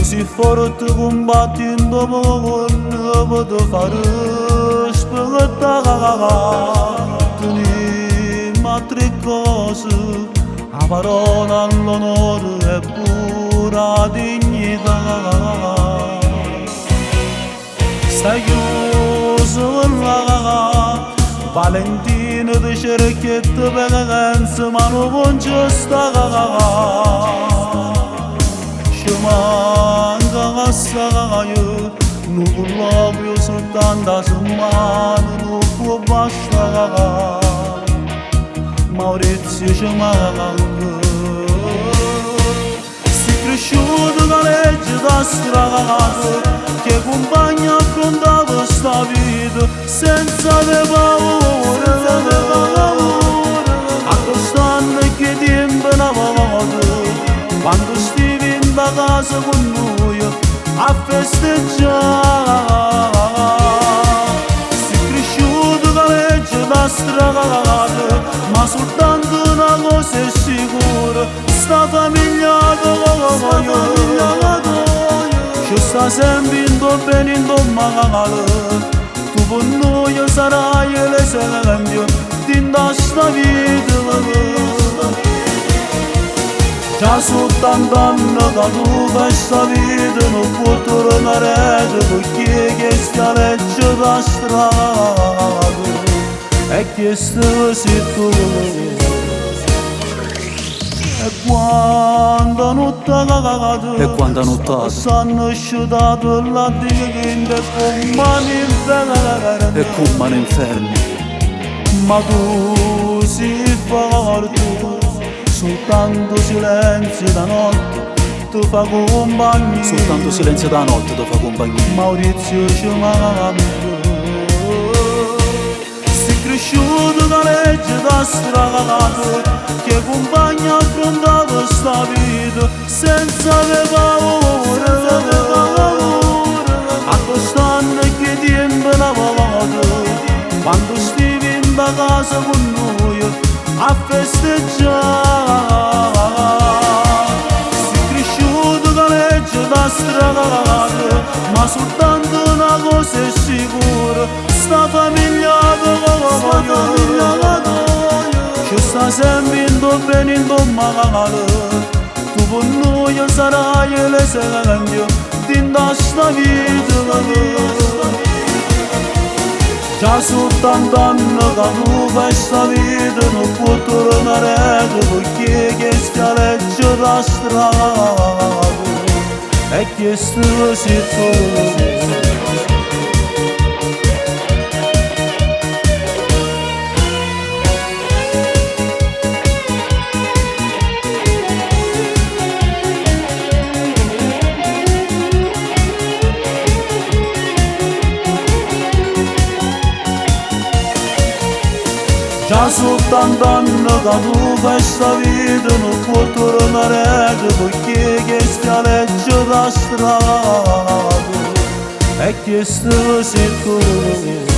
si forte combattindo mondo de fare speghettare altre cose a parola l'onore e pura dignità stai chiuso là Valentina di cerchiette vacanze ma non c'è sta ci manca assai non voglio soltanto settimana non può bastare Maurizio ci manca si cresciuto con legge da strada che compagna affrontava sta vita senza de paura accostando che tempo una volta quando stivi in casa con noi a festeggiare si cresciuto con legge da strada ma soltanto una cosa è sicura sta famiglia ci sta sempre in tuo bene in tuo male tu per noi sarai l'esempio di questa vita già soltanto anni che tu questa vita non può tornare perché che scaleggia da strada e questo sei tu e quando notte sanno asciugato la divinità e con mani infermi ma tu sei forte soltanto silenzio da notte tu fa compagnia soltanto silenzio da notte tu fa compagnia Maurizio ci manca sei cresciuto da legge da strada che compagna affrontava sta vita senza de paura accostando che tempo una volta quando stivi in casa con noi a festeggiare si cresciuto con legge da strada ma soltanto una cosa è sicura sta famiglia ci sta sempre in tuo bene in tuo male tu per noi sarai l'esempio di questa vita già soltanto anni che tu questa vita non può tornare perché che scaleggia da strada e questo sei tu già soltanto anni che tu questa vita non può tornare perché che scaleggia da strada e questo sei tu